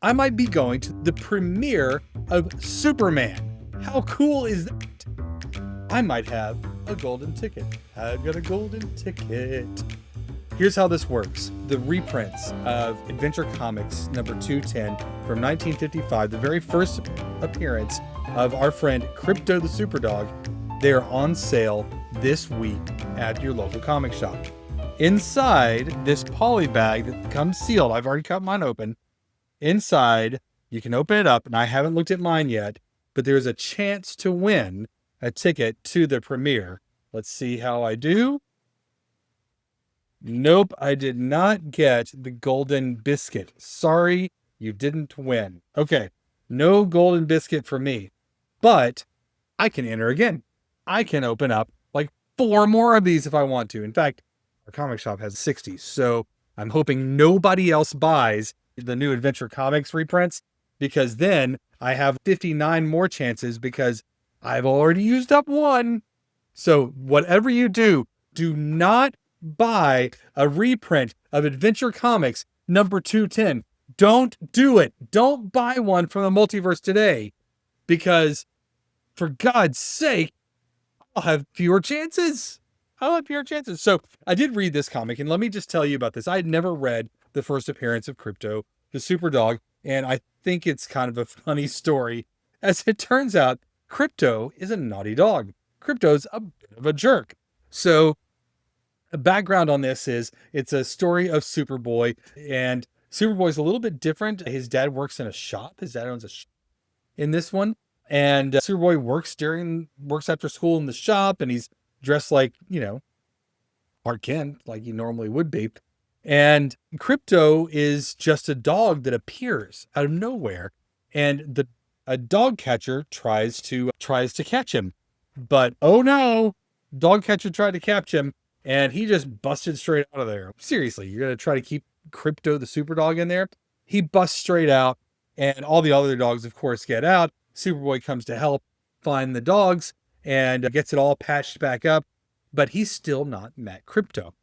I might be going to the premiere of Superman. How cool is that? I might have a golden ticket. I've got a golden ticket. Here's how this works. The reprints of Adventure Comics number 210 from 1955, the very first appearance of our friend Krypto the Superdog, they are on sale this week at your local comic shop. Inside this poly bag that comes sealed, I've already cut mine open. Inside, you can open it up, and I haven't looked at mine yet, but there's a chance to win a ticket to the premiere. Let's see how I do. Nope, I did not get the golden biscuit. Sorry, you didn't win. Okay, no golden biscuit for me, but I can enter again. I can open up like 4 more of these if I want to. In fact, our comic shop has 60, so I'm hoping nobody else buys the new Adventure Comics reprints, because then I have 59 more chances because I've already used up one. So whatever you do, do not buy a reprint of Adventure Comics number 210. Don't do it. Don't buy one from the multiverse today, because for God's sake, I'll have fewer chances. So I did read this comic, and let me just tell you about this. I had never read the first appearance of Krypto the Superdog, and I think it's kind of a funny story. As it turns out, Krypto is a naughty dog. Krypto's a bit of a jerk. So the background on this is it's a story of Superboy, and Superboy's a little bit different. His dad works in a shop. His dad owns a shop in this one, and Superboy works after school in the shop, and he's dressed like, Clark Kent, like he normally would be. And Krypto is just a dog that appears out of nowhere, and a dog catcher tries to catch him, but oh no, dog catcher tried to catch him, and he just busted straight out of there. Seriously, you're gonna try to keep Krypto the Superdog in there? He busts straight out, and all the other dogs, of course, get out. Superboy comes to help find the dogs and gets it all patched back up, but he's still not met Krypto.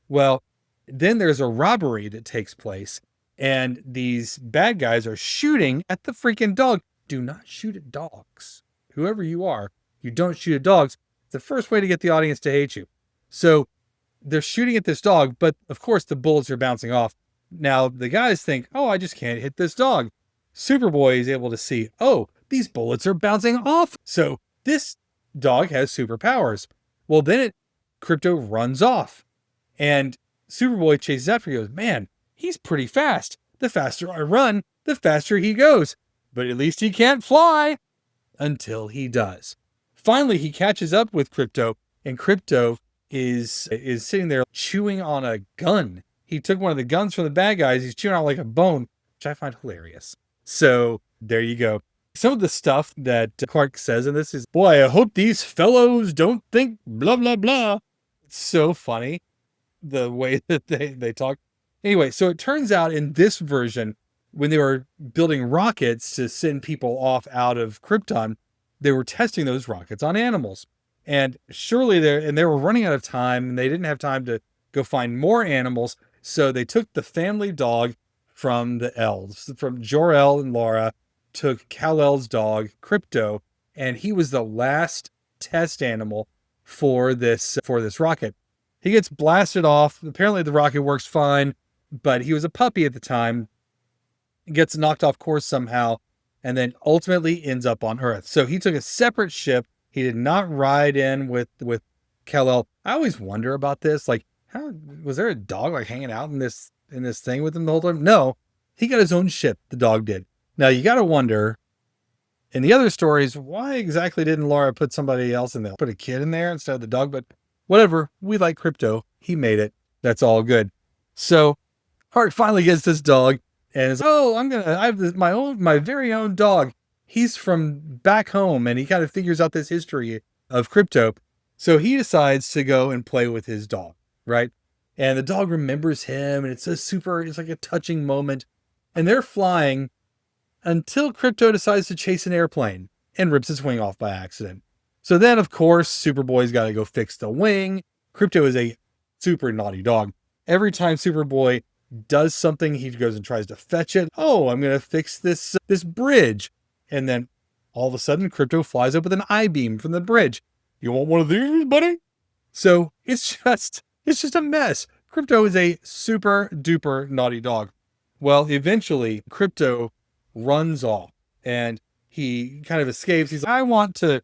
Well, then there's a robbery that takes place, and these bad guys are shooting at the freaking dog. Do not shoot at dogs. Whoever you are, you don't shoot at dogs. It's the first way to get the audience to hate you. So they're shooting at this dog, but of course the bullets are bouncing off. Now the guys think, oh, I just can't hit this dog. Superboy is able to see, oh, these bullets are bouncing off. So this dog has superpowers. Well, then Krypto runs off, and Superboy chases after. He goes, man, he's pretty fast. The faster I run, the faster he goes. But at least he can't fly, until he does. Finally, he catches up with Krypto, and Krypto is sitting there chewing on a gun. He took one of the guns from the bad guys. He's chewing on it like a bone, which I find hilarious. So there you go. Some of the stuff that Clark says in this is, boy, I hope these fellows don't think blah, blah, blah. It's so funny, the way that they talk. Anyway, so it turns out in this version, when they were building rockets to send people off out of Krypton, they were testing those rockets on animals. And surely they were running out of time, and they didn't have time to go find more animals. So they took the family dog from the elves, from Jor-El and Laura, took Kal-El's dog, Krypto, and he was the last test animal for this rocket. He gets blasted off. Apparently the rocket works fine, but he was a puppy at the time, gets knocked off course somehow, and then ultimately ends up on Earth. So he took a separate ship. He did not ride in with Kal-El. I always wonder about this. Like, how was there a dog like hanging out in this thing with him the whole time? No, he got his own ship. The dog did. Now you got to wonder, in the other stories, why exactly didn't Laura put somebody else in there? Put a kid in there instead of the dog, but whatever. We like Krypto. He made it. That's all good. So Hart finally gets this dog and is, oh, I have my very own dog. He's from back home, and he kind of figures out this history of Krypto. So he decides to go and play with his dog, right? And the dog remembers him, and it's like a touching moment. And they're flying until Krypto decides to chase an airplane and rips its wing off by accident. So then, of course, Superboy's got to go fix the wing. Krypto is a super naughty dog. Every time Superboy does something. He goes and tries to fetch it. Oh, I'm going to fix this bridge. And then all of a sudden, Krypto flies up with an I-beam from the bridge. You want one of these, buddy? So it's just a mess. Krypto is a super duper naughty dog. Well, eventually Krypto runs off and he kind of escapes. He's like, I want to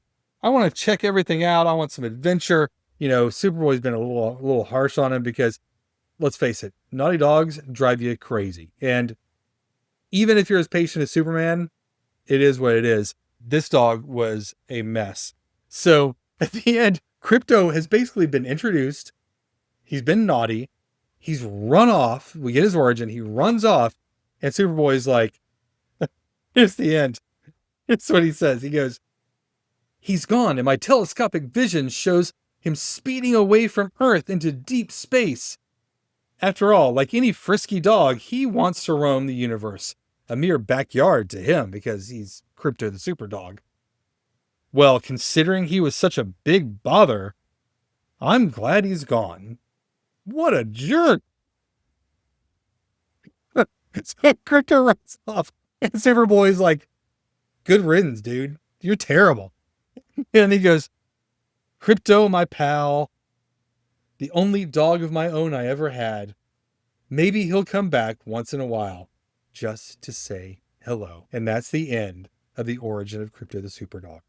check everything out. I want some adventure. You know, Superboy's been a little harsh on him because, let's face it, naughty dogs drive you crazy. And even if you're as patient as Superman, it is what it is. This dog was a mess. So at the end, Krypto has basically been introduced. He's been naughty. He's run off. We get his origin. He runs off. And Superboy's like, here's the end. It's what he says. He goes, he's gone, and my telescopic vision shows him speeding away from Earth into deep space. After all, like any frisky dog, he wants to roam the universe. A mere backyard to him because he's Krypto the Superdog. Well, considering he was such a big bother, I'm glad he's gone. What a jerk. So Krypto runs off, and Superboy's like, good riddance, dude. You're terrible. And he goes, Krypto, my pal, the only dog of my own I ever had. Maybe he'll come back once in a while just to say hello. And that's the end of the origin of Krypto the Superdog.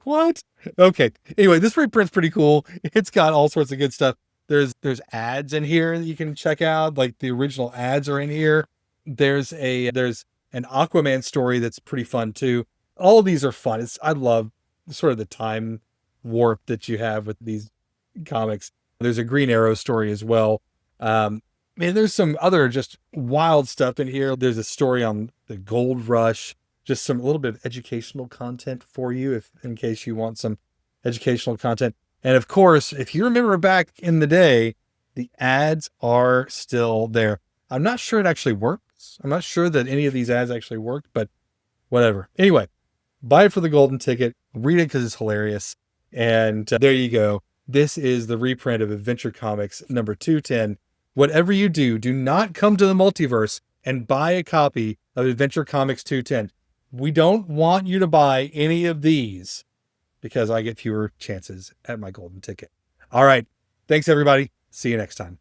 What? Okay. Anyway, this reprint's pretty cool. It's got all sorts of good stuff. There's ads in here that you can check out. Like the original ads are in here. There's an Aquaman story that's pretty fun too. All of these are fun. I love sort of the time warp that you have with these comics. There's a Green Arrow story as well. Man, there's some other just wild stuff in here. There's a story on the gold rush. Just a little bit of educational content for you, in case you want some educational content. And of course, if you remember back in the day, the ads are still there. I'm not sure it actually works. I'm not sure that any of these ads actually worked, but whatever. Anyway, buy it for the golden ticket. Read it because it's hilarious. And there you go. This is the reprint of Adventure Comics number 210. Whatever you do, do not come to the multiverse and buy a copy of Adventure Comics 210. We don't want you to buy any of these because I get fewer chances at my golden ticket. All right. Thanks, everybody. See you next time.